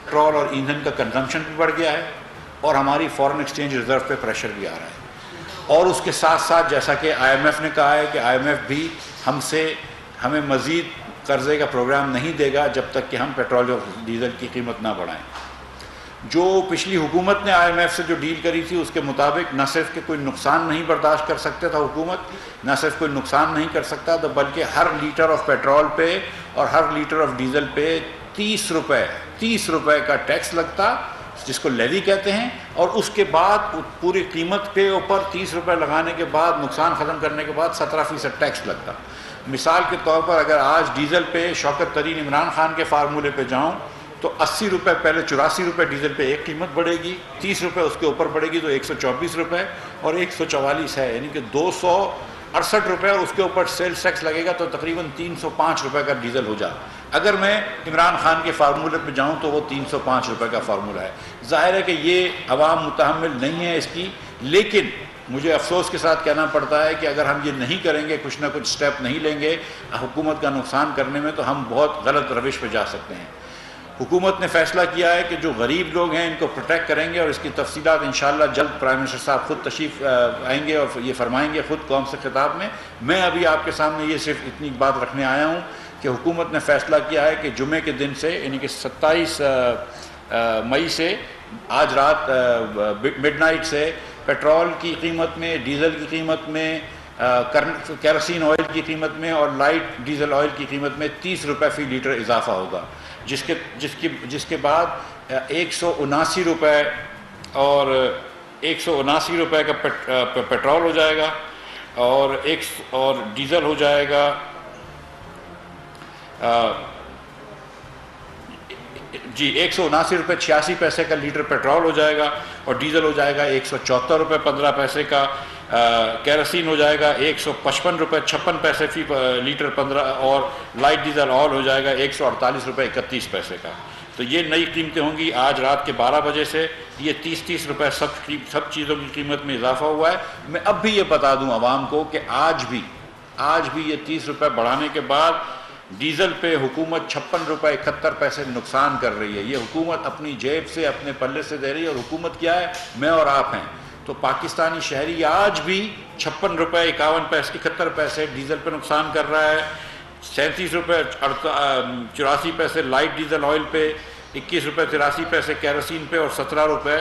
Petrol اور ایندھن کا کنزمپشن بھی بڑھ گیا ہے اور ہماری فارن ایکسچینج ریزرو پہ پریشر بھی آ رہا ہے، اور اس کے ساتھ ساتھ جیسا کہ آئی ایم ایف نے کہا ہے کہ آئی ایم ایف بھی ہمیں مزید قرضے کا پروگرام نہیں دے گا جب تک کہ ہم پیٹرول اور ڈیزل کی قیمت نہ بڑھائیں۔ جو پچھلی حکومت نے آئی ایم ایف سے جو ڈیل کری تھی اس کے مطابق نہ صرف کہ کوئی نقصان نہیں برداشت کر سکتے تھا حکومت، نہ صرف کوئی نقصان نہیں کر سکتا تھا، بلکہ ہر لیٹر آف پیٹرول پہ اور ہر لیٹر آف ڈیزل پہ 30 روپے کا ٹیکس لگتا، جس کو لیوی کہتے ہیں، اور اس کے بعد پوری قیمت کے اوپر 30 روپے لگانے کے بعد نقصان ختم کرنے کے بعد 17% ٹیکس لگتا۔ مثال کے طور پر اگر آج ڈیزل پہ شوکت ترین عمران خان کے فارمولے پہ جاؤں تو 80 روپے پہلے 84 روپے ڈیزل پہ ایک قیمت بڑھے گی، 30 روپے اس کے اوپر بڑھے گی تو 124 روپے اور 144 ہے، یعنی کہ 268 روپے، اور اس کے اوپر سیلز ٹیکس لگے گا تو تقریباً 305 روپے کا ڈیزل ہو جائے۔ اگر میں عمران خان کے فارمولے پہ جاؤں تو وہ 305 روپے کا فارمولہ ہے۔ ظاہر ہے کہ یہ عوام متحمل نہیں ہے اس کی، لیکن مجھے افسوس کے ساتھ کہنا پڑتا ہے کہ اگر ہم یہ نہیں کریں گے، کچھ نہ کچھ سٹیپ نہیں لیں گے حکومت کا نقصان کرنے میں، تو ہم بہت غلط روش پہ جا سکتے ہیں۔ حکومت نے فیصلہ کیا ہے کہ جو غریب لوگ ہیں ان کو پروٹیکٹ کریں گے، اور اس کی تفصیلات انشاءاللہ جلد پرائم منسٹر صاحب خود تشریف آئیں گے اور یہ فرمائیں گے خود قوم سے خطاب میں۔ میں ابھی آپ کے سامنے یہ صرف اتنی بات رکھنے آیا ہوں کہ حکومت نے فیصلہ کیا ہے کہ جمعے کے دن سے، یعنی کہ 27 مئی سے، آج رات مڈ نائٹ سے پیٹرول کی قیمت میں، ڈیزل کی قیمت میں، کیروسین آئل کی قیمت میں اور لائٹ ڈیزل آئل کی قیمت میں 30 روپے فی لیٹر اضافہ ہوگا، جس کے بعد 179 روپے اور 179 روپے کا پیٹرول ہو جائے گا اور ڈیزل ہو جائے گا جی 179 روپے 86 پیسے کا لیٹر پیٹرول ہو جائے گا، اور ڈیزل ہو جائے گا 174 روپے 15 پیسے کا، کیروسین ہو جائے گا 155 روپے 56 پیسے فی لیٹر 15، اور لائٹ ڈیزل آئل ہو جائے گا 148 روپے 31 پیسے کا۔ تو یہ نئی قیمتیں ہوں گی آج رات کے 12 بجے سے۔ یہ 30 روپے سب چیزوں کی قیمت میں اضافہ ہوا ہے۔ میں اب بھی یہ بتا دوں عوام کو کہ آج بھی یہ 30 روپے بڑھانے کے بعد ڈیزل پہ حکومت 56 روپے 71 پیسے نقصان کر رہی ہے۔ یہ حکومت اپنی جیب سے، اپنے پلے سے دے رہی ہے، اور حکومت کیا ہے؟ میں اور آپ ہیں۔ تو پاکستانی شہری آج بھی 56 روپے 71 پیسے ڈیزل پہ نقصان کر رہا ہے، 37 روپے 84 پیسے لائٹ ڈیزل آئل پہ، 21 روپے 83 پیسے کیروسین پہ، اور 17 روپے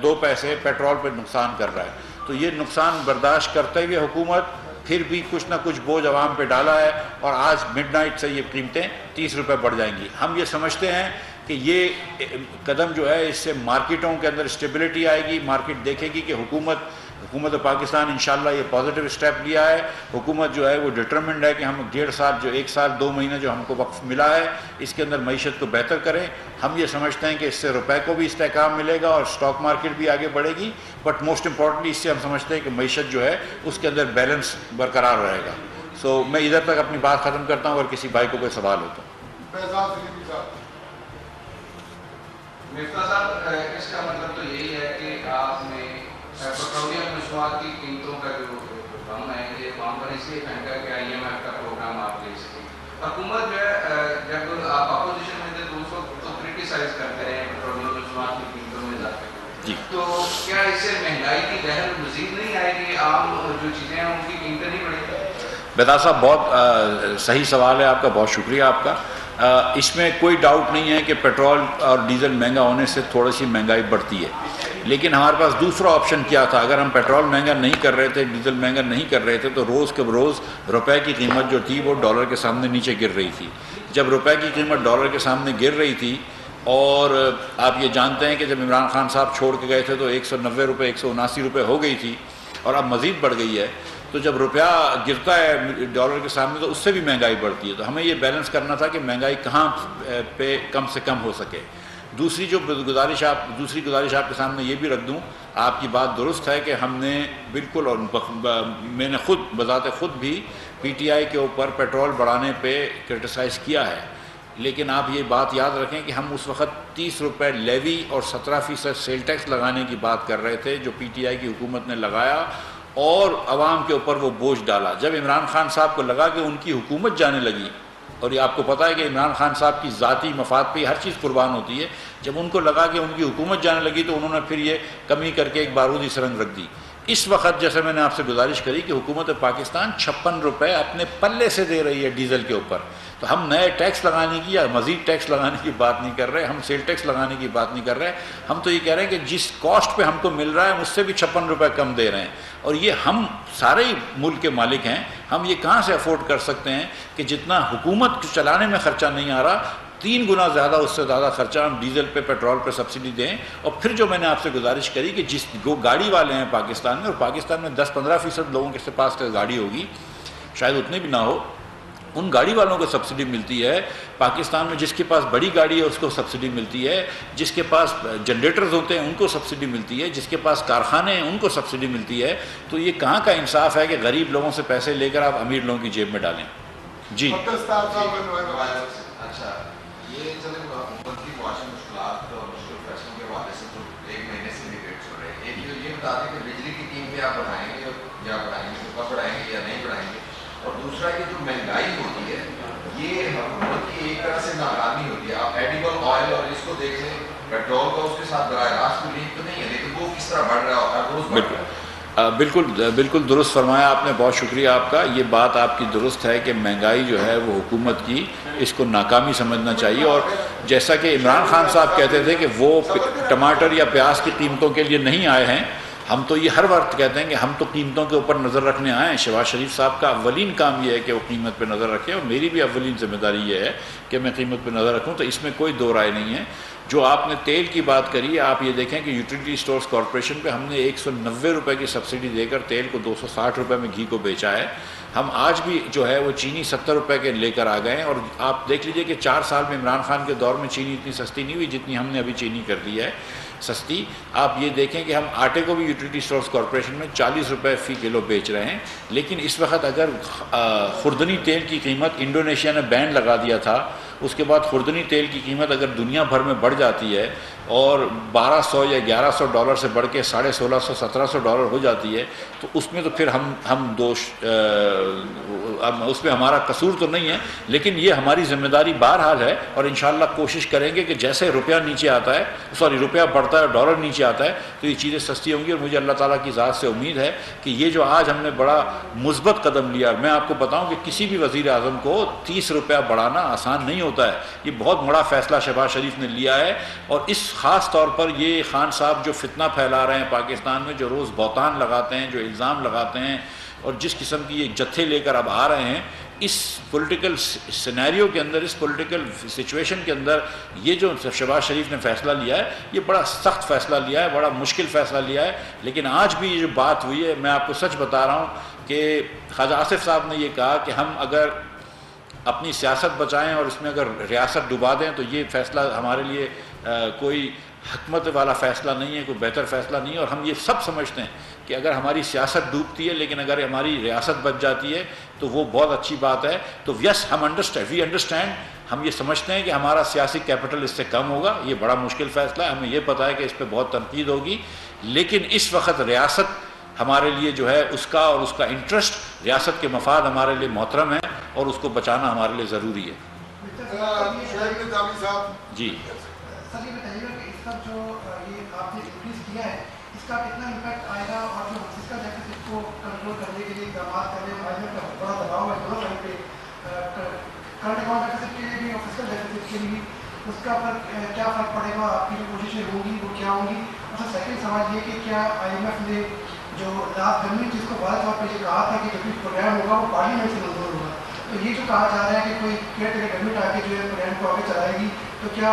2 پیسے پیٹرول پہ نقصان کر رہا ہے۔ تو یہ نقصان برداشت کرتے ہوئے حکومت پھر بھی کچھ نہ کچھ بوجھ عوام پہ ڈالا ہے، اور آج مڈ نائٹ سے یہ قیمتیں 30 روپے بڑھ جائیں گی۔ ہم یہ سمجھتے ہیں کہ یہ قدم جو ہے اس سے مارکیٹوں کے اندر اسٹیبلٹی آئے گی، مارکیٹ دیکھے گی کہ حکومت پاکستان انشاءاللہ یہ پازیٹیو اسٹیپ لیا ہے۔ حکومت جو ہے وہ ڈٹرمنڈ ہے کہ ہم 1.5 سال، جو 1 سال 2 مہینے جو ہم کو وقت ملا ہے، اس کے اندر معیشت کو بہتر کریں۔ ہم یہ سمجھتے ہیں کہ اس سے روپے کو بھی استحکام ملے گا اور اسٹاک مارکیٹ بھی آگے بڑھے گی، بٹ موسٹ امپورٹنٹلی اس سے ہم سمجھتے ہیں کہ معیشت جو ہے اس کے اندر بیلنس برقرار رہے گا۔ سو میں ادھر تک اپنی بات ختم کرتا ہوں، اور کسی بھائی کو کوئی سوال ہو تو۔ مفتاح صاحب، اس کا مطلب تو یہی ہے کہ آپ نے پیٹرولیم مصنوعات کی قیمتوں کا جو کم ہے یہ وہاں پر اس لیے پھینکا کہ آئی ایم ایف کا پروگرام آپ لے سکیں۔ حکومت جو ہے جب آپ اپوزیشن میں تھے تو اس وقت تو کرٹیسائز کرتے رہے پیٹرولیم مصنوعات کی قیمتوں میں اضافے جی، تو کیا اس سے مہنگائی کی لہر مزید نہیں آئے گی؟ عام جو چیزیں ہیں ان کی قیمتیں نہیں بڑھیں گی؟ بیدار صاحب بہت صحیح سوال ہے آپ کا، بہت شکریہ آپ کا۔ اس میں کوئی ڈاؤٹ نہیں ہے کہ پیٹرول اور ڈیزل مہنگا ہونے سے تھوڑی سی مہنگائی بڑھتی ہے، لیکن ہمارے پاس دوسرا آپشن کیا تھا؟ اگر ہم پیٹرول مہنگا نہیں کر رہے تھے، ڈیزل مہنگا نہیں کر رہے تھے، تو روز کے روز روپے کی قیمت جو تھی وہ ڈالر کے سامنے نیچے گر رہی تھی۔ جب روپے کی قیمت ڈالر کے سامنے گر رہی تھی، اور آپ یہ جانتے ہیں کہ جب عمران خان صاحب چھوڑ کے گئے تھے تو 190 روپے 179 روپے ہو گئی تھی، اور اب مزید بڑھ گئی ہے۔ تو جب روپیہ گرتا ہے ڈالر کے سامنے تو اس سے بھی مہنگائی بڑھتی ہے۔ تو ہمیں یہ بیلنس کرنا تھا کہ مہنگائی کہاں پہ کم سے کم ہو سکے۔ دوسری گزارش آپ کے سامنے یہ بھی رکھ دوں، آپ کی بات درست ہے کہ ہم نے بالکل، اور میں نے خود بذات خود بھی پی ٹی آئی کے اوپر پیٹرول بڑھانے پہ کرٹیسائز کیا ہے، لیکن آپ یہ بات یاد رکھیں کہ ہم اس وقت 30 روپے لیوی اور 17% سیل ٹیکس لگانے کی بات کر رہے تھے، جو پی ٹی آئی کی حکومت نے لگایا اور عوام کے اوپر وہ بوجھ ڈالا۔ جب عمران خان صاحب کو لگا کہ ان کی حکومت جانے لگی اور یہ آپ کو پتہ ہے کہ عمران خان صاحب کی ذاتی مفاد پہ ہر چیز قربان ہوتی ہے. جب ان کو لگا کہ ان کی حکومت جانے لگی تو انہوں نے پھر یہ کمی کر کے ایک بارودی سرنگ رکھ دی. اس وقت جیسے میں نے آپ سے گزارش کری کہ حکومت پاکستان 56 روپے اپنے پلے سے دے رہی ہے ڈیزل کے اوپر. تو ہم نئے ٹیکس لگانے کی یا مزید ٹیکس لگانے کی بات نہیں کر رہے, ہم سیل ٹیکس لگانے کی بات نہیں کر رہے. ہم تو یہ کہہ رہے ہیں کہ جس کاسٹ پہ ہم کو مل رہا ہے اس سے بھی 56 روپے کم دے رہے ہیں. اور یہ ہم سارے ہی ملک کے مالک ہیں, ہم یہ کہاں سے افورڈ کر سکتے ہیں کہ جتنا حکومت چلانے میں خرچہ نہیں آ رہا 3 گنا زیادہ, اس سے زیادہ خرچہ ہم ڈیزل پہ پیٹرول پہ سبسڈی دیں. اور پھر جو میں نے آپ سے گزارش کری کہ جس گاڑی والے ہیں پاکستان میں, اور پاکستان میں 10-15% لوگوں کے پاس گاڑی ہوگی, شاید اتنے بھی نہ ہو, ان گاڑی والوں کو سبسڈی ملتی ہے. پاکستان میں جس کے پاس بڑی گاڑی ہے اس کو سبسڈی ملتی ہے, جس کے پاس جنریٹرز ہوتے ہیں ان کو سبسڈی ملتی ہے, جس کے پاس کارخانے ہیں ان کو سبسڈی ملتی ہے. تو یہ کہاں کا انصاف ہے کہ غریب لوگوں سے پیسے لے کر آپ امیر لوگوں کی جیب میں ڈالیں. جی اچھا, یہ چلے حکومت کی معاشی مشکلات اور مشکل فیصلوں کے حوالے سے تو 1 مہینے سے ڈبیٹ چل رہے ہیں. ایک یہ بتا دیں کہ بجلی کی قیمتیں آپ بڑھائیں گے یا بڑھائیں گے, کب بڑھائیں گے یا نہیں بڑھائیں گے. اور دوسرا کہ جو مہنگائی ہوتی ہے یہ حکومت کی ایک طرح سے ناکامی ہوتی ہے. آپ ایڈیبل آئل اور اس کو دیکھ لیں, پیٹرول کا اس کے ساتھ براہ راست کوئی لنک تو نہیں ہے, لیکن وہ کس طرح بڑھ رہا ہوتا ہے, روز بڑھ رہا ہے. بالکل درست فرمایا آپ نے, بہت شکریہ آپ کا. یہ بات آپ کی درست ہے کہ مہنگائی جو ہے وہ حکومت کی اس کو ناکامی سمجھنا چاہیے. اور جیسا کہ عمران خان صاحب کہتے تھے کہ وہ ٹماٹر یا پیاز کی قیمتوں کے لیے نہیں آئے ہیں, ہم تو یہ ہر وقت کہتے ہیں کہ ہم تو قیمتوں کے اوپر نظر رکھنے آئے ہیں. شہباز شریف صاحب کا اولین کام یہ ہے کہ وہ قیمت پہ نظر رکھیں, اور میری بھی اولین ذمہ داری یہ ہے کہ میں قیمت پہ نظر رکھوں. تو اس میں کوئی دو رائے نہیں ہے. جو آپ نے تیل کی بات کری, آپ یہ دیکھیں کہ یوٹیلیٹی اسٹورز کارپوریشن پہ ہم نے 190 روپے کی سبسڈی دے کر تیل کو 260 روپے میں گھی کو بیچا ہے. ہم آج بھی جو ہے وہ چینی 70 روپے کے لے کر آ گئے ہیں. اور آپ دیکھ لیجئے کہ 4 سال میں عمران خان کے دور میں چینی اتنی سستی نہیں ہوئی جتنی ہم نے ابھی چینی کر دی ہے سستی. آپ یہ دیکھیں کہ ہم آٹے کو بھی یوٹیلیٹی اسٹورز کارپوریشن میں 40 روپے فی کلو بیچ رہے ہیں. لیکن اس وقت اگر خوردنی تیل کی قیمت, انڈونیشیا نے بین لگا دیا تھا, اس کے بعد خوردنی تیل کی قیمت اگر دنیا بھر میں بڑھ جاتی ہے اور 1200 یا 1100 ڈالر سے بڑھ کے 1650-1700 ڈالر ہو جاتی ہے, تو اس میں تو پھر ہم دوش اس میں ہمارا قصور تو نہیں ہے, لیکن یہ ہماری ذمہ داری بہرحال ہے. اور انشاءاللہ کوشش کریں گے کہ جیسے روپیہ نیچے آتا ہے, روپیہ بڑھتا ہے, ڈالر نیچے آتا ہے, تو یہ چیزیں سستی ہوں گی. اور مجھے اللہ تعالیٰ کی ذات سے امید ہے کہ یہ جو آج ہم نے بڑا مثبت قدم لیا, میں آپ کو بتاؤں کہ کسی بھی وزیر اعظم کو 30 روپیہ بڑھانا آسان نہیں ہوتا ہے. یہ بہت بڑا فیصلہ شہباز شریف نے لیا ہے. اور اس خاص طور پر یہ خان صاحب جو فتنہ پھیلا رہے ہیں پاکستان میں, جو روز بہتان لگاتے ہیں, جو الزام لگاتے ہیں, اور جس قسم کی یہ جتھے لے کر اب آ رہے ہیں, اس پولیٹیکل سینیریو کے اندر, اس پولیٹیکل سچویشن کے اندر, یہ جو شہباز شریف نے فیصلہ لیا ہے یہ بڑا سخت فیصلہ لیا ہے, بڑا مشکل فیصلہ لیا ہے. لیکن آج بھی یہ جو بات ہوئی ہے, میں آپ کو سچ بتا رہا ہوں کہ خواجہ آصف صاحب نے یہ کہا کہ ہم اگر اپنی سیاست بچائیں اور اس میں اگر ریاست ڈبا دیں تو یہ فیصلہ ہمارے لیے کوئی حکمت والا فیصلہ نہیں ہے, کوئی بہتر فیصلہ نہیں ہے. اور ہم یہ سب سمجھتے ہیں کہ اگر ہماری سیاست ڈوبتی ہے لیکن اگر ہماری ریاست بچ جاتی ہے تو وہ بہت اچھی بات ہے. تو یس, وی انڈرسٹینڈ, ہم یہ سمجھتے ہیں کہ ہمارا سیاسی کیپٹل اس سے کم ہوگا. یہ بڑا مشکل فیصلہ ہے, ہمیں یہ پتہ ہے کہ اس پہ بہت تنقید ہوگی, لیکن اس وقت ریاست ہمارے لیے جو ہے اس کا اور اس کا انٹرسٹ, ریاست کے مفاد ہمارے لیے محترم ہے اور اس کو بچانا ہمارے لیے ضروری ہے. جی سر یہ بتائیے گا کہ اس کا جو یہ آپ نے انکریز کیا ہے اس کا کتنا امپیکٹ آئے گا, اور جو فسکل ڈیفیسٹ کو کنٹرول کرنے کے لیے اقدامات کرنے میں آئی کا بڑا دباؤ ہے دونوں سائڈ پہ, کرنٹ اکاؤنٹ ڈیفیسٹ کے لیے بھی اور فسکل ڈیفیسٹ کے لیے, اس کا پر کیا فرق پڑے گا, آپ کی جو کوششیں ہوں گی وہ کیا ہوں گی. اور سر سیکنڈ سوال یہ کہ کیا IMF نے جو رات گرمی جس کو بڑا طور پہ یہ کہا تھا کہ جو بھی پروگرام ہوگا وہ پارلیمنٹ سے منظور ہوگا, تو یہ جو کہا جا رہا ہے کہ کوئی کیئر ٹیکر گورنمنٹ آ کے جو ہے پروگرام کو آگے چلائے گی, تو کیا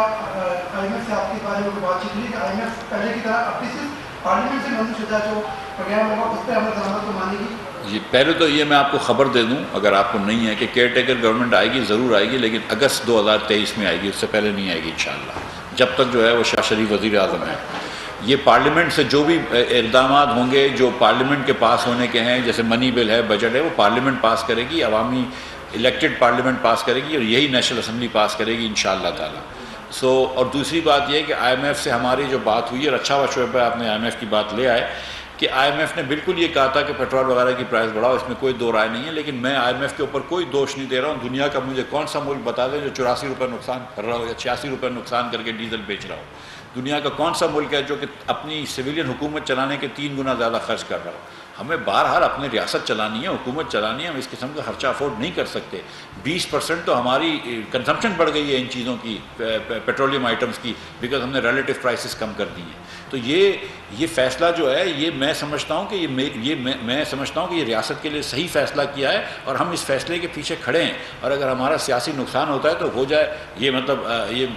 IMF سے آپ کے بارے میں بات چیت ہوئی کہ IMF پہلے کی طرح اپنی صرف پارلیمنٹ سے منظور شدہ جو پروگرام ہوگا اس پہ عمل درآمد کو مانے گی؟ جی, پہلے تو یہ میں آپ کو خبر دے دوں اگر آپ کو نہیں ہے کہ کیئر ٹیکر گورنمنٹ آئے گی, ضرور آئے گی, لیکن اگست 2023 میں آئے گی, اس سے پہلے نہیں آئے گی انشاءاللہ, جب تک جو ہے وہ شاہ شریف وزیر اعظم ہے. یہ پارلیمنٹ سے جو بھی اقدامات ہوں گے جو پارلیمنٹ کے پاس ہونے کے ہیں, جیسے منی بل ہے, بجٹ ہے, وہ پارلیمنٹ پاس کرے گی, عوامی الیکٹڈ پارلیمنٹ پاس کرے گی, اور یہی نیشنل اسمبلی پاس کرے گی انشاءاللہ تعالی. اور دوسری بات یہ کہ IMF سے ہماری جو بات ہوئی ہے, اور اچھا ہوا شعیب بھائی آپ نے IMF کی بات لے آئے. کہ IMF نے بالکل یہ کہا تھا کہ پیٹرول وغیرہ کی پرائس بڑھاؤ، اس میں کوئی دو رائے نہیں ہے، لیکن میں IMF کے اوپر کوئی دوش نہیں دے رہا ہوں. دنیا کا مجھے کون سا ملک بتا دے جو 84 روپے نقصان کر رہا ہو یا 86 روپے نقصان کر کے ڈیزل بیچ رہا ہو؟ دنیا کا کون سا ملک ہے جو کہ اپنی سویلین حکومت چلانے کے 3 گنا زیادہ خرچ کر رہا ہو؟ ہمیں بہرحال اپنی ریاست چلانی ہے، حکومت چلانی ہے، ہم اس قسم کا خرچہ افورڈ نہیں کر سکتے. 20% تو ہماری کنزمپشن بڑھ گئی ہے ان چیزوں کی، پیٹرولیم آئٹمس کی، بیکاز ہم نے ریلیٹیو پرائسز کم کر دی ہیں. تو یہ فیصلہ جو ہے یہ میں سمجھتا ہوں کہ میں سمجھتا ہوں کہ یہ ریاست کے لیے صحیح فیصلہ کیا ہے، اور ہم اس فیصلے کے پیچھے کھڑے ہیں. اور اگر ہمارا سیاسی نقصان ہوتا ہے تو ہو جائے، یہ مطلب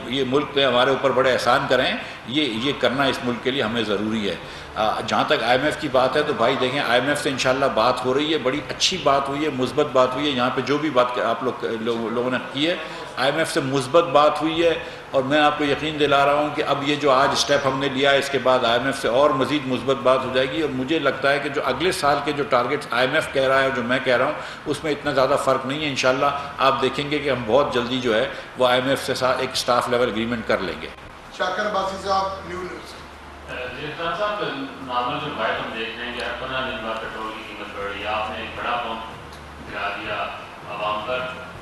یہ ملک پہ ہمارے اوپر بڑے احسان کریں، یہ کرنا اس ملک کے لیے ہمیں ضروری ہے. جہاں تک IMF کی بات ہے تو بھائی دیکھیں IMF سے انشاءاللہ بات ہو رہی ہے، بڑی اچھی بات ہوئی ہے، مثبت بات ہوئی ہے. یہاں پہ جو بھی بات آپ لوگوں نے کی ہے IMF سے مثبت بات ہوئی ہے، اور میں آپ کو یقین دلا رہا ہوں کہ اب یہ جو آج اسٹیپ ہم نے لیا ہے اس کے بعد IMF سے اور مزید مثبت بات ہو جائے گی. اور مجھے لگتا ہے کہ جو اگلے سال کے جو ٹارگیٹس IMF کہہ رہا ہے اور جو میں کہہ رہا ہوں اس میں اتنا زیادہ فرق نہیں ہے. انشاءاللہ آپ دیکھیں گے کہ ہم بہت جلدی جو ہے وہ IMF سے ساتھ ایک اسٹاف لیول اگریمنٹ کر لیں گے. شاکر عباسی صاحب، نیو نیوز. عرفان صاحب، نارمل جو بات ہم دیکھ رہے ہیں کہ 15 دن بعد پیٹرول کی قیمت بڑھ رہی ہے، آپ نے ایک بڑا پمپ گرا دیا عوام پر،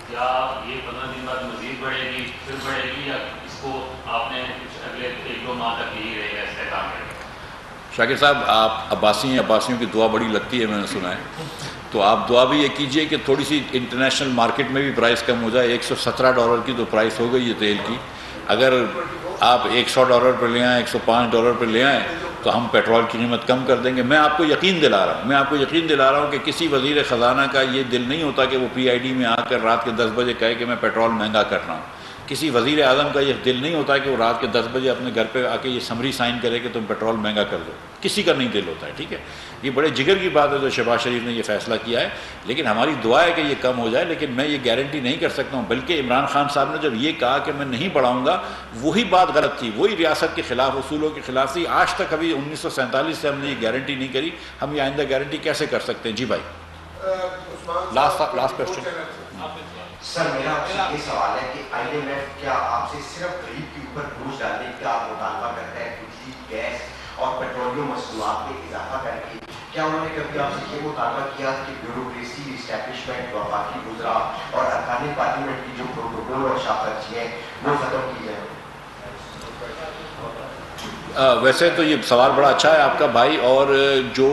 کیا یہ 15 دن بعد مزید بڑھے گی، پھر بڑھے گی، یا اس کو آپ نے اگلے 1-2 ماہ تک یہی رہے گا استحکام کرے گا؟ شاکر صاحب، آپ عباسیوں کی دعا بڑی لگتی ہے، میں نے سنا ہے، تو آپ دعا بھی یہ کیجئے کہ تھوڑی سی انٹرنیشنل مارکیٹ میں بھی پرائس کم ہو جائے. $117 کی تو پرائس ہو گئی ہے تیل کی. اگر آپ $100 پر لے آئیں، $105 پر لے آئیں تو ہم پیٹرول کی قیمت کم کر دیں گے. میں آپ کو یقین دلا رہا ہوں کہ کسی وزیر خزانہ کا یہ دل نہیں ہوتا کہ وہ PID میں آ کر رات کے 10 بجے کہے کہ میں پیٹرول مہنگا کر رہا ہوں. کسی وزیر اعظم کا یہ دل نہیں ہوتا کہ وہ رات کے 10 بجے اپنے گھر پہ آ کے یہ سمری سائن کرے کہ تم پیٹرول مہنگا کر دو. کسی کا نہیں دل ہوتا ہے. ٹھیک ہے، یہ بڑے جگر کی بات ہے جو شہباز شریف نے یہ فیصلہ کیا ہے، لیکن ہماری دعا ہے کہ یہ کم ہو جائے. لیکن میں یہ گارنٹی نہیں کر سکتا ہوں، بلکہ عمران خان صاحب نے جب یہ کہا کہ میں نہیں بڑھاؤں گا، وہی بات غلط تھی، وہی ریاست کے خلاف، اصولوں کے خلاف تھی. آج تک ابھی 1947 سے ہم نے یہ گارنٹی نہیں کری، ہم یہ آئندہ گارنٹی کیسے کر سکتے ہیں؟ جی بھائی، لاسٹ کوشچن. سر، میرا آپ سے یہ سوال ہے کہ IMF کیا آپ سے صرف غریب کے اوپر بوجھ ڈالنے کا مطالبہ کرتا ہے، بجلی، گیس اور پیٹرولیم مصنوعات میں اضافہ کر کے؟ کیا انہوں نے کبھی آپ سے یہ مطالبہ کیا کہ بیوروکریسی اسٹیبلشمنٹ، وفاقی وزراء اور ارکان پارلیمنٹ کی جو پروٹوکول اور شاخرچی ہیں وہ ختم کی جائیں؟ ویسے تو یہ سوال بڑا اچھا ہے آپ کا بھائی، اور جو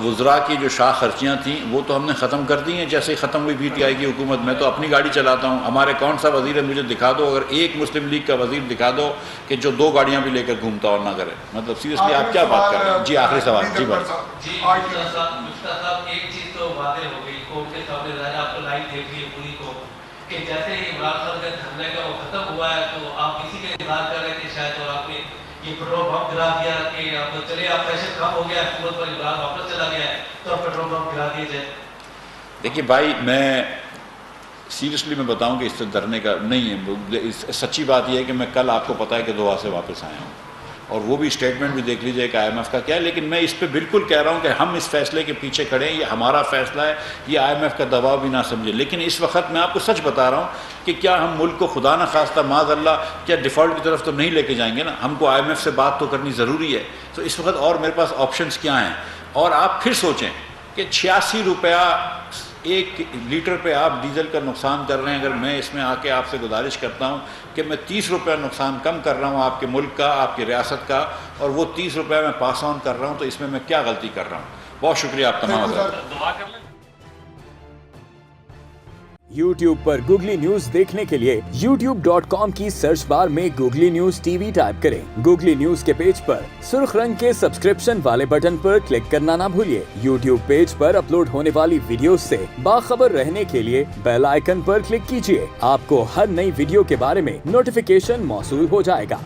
وزراء کی جو شاہ خرچیاں تھیں وہ تو ہم نے ختم کر دی ہیں جیسے ہی ختم ہوئی PTI کی حکومت. میں تو اپنی گاڑی چلاتا ہوں. ہمارے کون سا وزیر ہے مجھے دکھا دو، اگر ایک مسلم لیگ کا وزیر دکھا دو کہ جو 2 گاڑیاں بھی لے کر گھومتا اور نہ کرے. مطلب سیریسلی آپ کیا بات کر رہے ہیں؟ جی آخری سوال. جی بھائی. جی مفتہ صاحب، ایک چیز تو واضح ہو گئی، کورٹ کے سامنے ظاہر آپ کو لائن دیکھ لی پوری کو، کہ جیسے ہی عمران خان کا دھرنے کا وہ ختم ہوا ہے تو آپ اسی کا انتظار کر رہے تھے شاید، اور آپ نے یہ پیٹرول پمپ گرا دیا کہ اب چلے آپ پریشر کم ہو گیا ہے، حکومت پر عمران واپس چلا گیا ہے تو اب پیٹرول پمپ گرا دیے جائے. دیکھیے بھائی، میں سیریسلی میں بتاؤں کہ اس سے ڈرنے کا نہیں ہے. سچی بات یہ ہے کہ میں کل آپ کو پتہ ہے کہ دعا سے واپس آیا ہوں، اور وہ بھی اسٹیٹمنٹ بھی دیکھ لیجئے کہ IMF کا کیا ہے. لیکن میں اس پہ بالکل کہہ رہا ہوں کہ ہم اس فیصلے کے پیچھے کھڑے ہیں، یہ ہمارا فیصلہ ہے، یہ IMF کا دباؤ بھی نہ سمجھے. لیکن اس وقت میں آپ کو سچ بتا رہا ہوں کہ کیا ہم ملک کو خدا نہ خواستہ معاذ اللہ کیا ڈیفالٹ کی طرف تو نہیں لے کے جائیں گے نا. ہم کو IMF سے بات تو کرنی ضروری ہے. تو اس وقت اور میرے پاس آپشنز کیا ہیں؟ اور آپ پھر سوچیں کہ 86 روپیہ 1 لیٹر پہ آپ ڈیزل کا نقصان کر رہے ہیں. اگر میں اس میں آ کے آپ سے گزارش کرتا ہوں کہ میں 30 روپیہ نقصان کم کر رہا ہوں آپ کے ملک کا، آپ کی ریاست کا، اور وہ 30 روپیہ میں پاس آن کر رہا ہوں، تو اس میں کیا غلطی کر رہا ہوں؟ بہت شکریہ آپ تمام حضرات. YouTube پر گوگلی نیوز دیکھنے کے لیے youtube.com کی سرچ بار میں گوگلی نیوز TV ٹائپ کریں. گوگلی نیوز کے پیج پر سرخ رنگ کے سبسکرپشن والے بٹن پر کلک کرنا نہ بھولیے. YouTube پیج پر اپلوڈ ہونے والی ویڈیوز سے باخبر رہنے کے لیے بیل آئیکن پر کلک کیجیے. آپ کو ہر نئی ویڈیو کے بارے میں نوٹیفیکیشن موصول ہو جائے گا.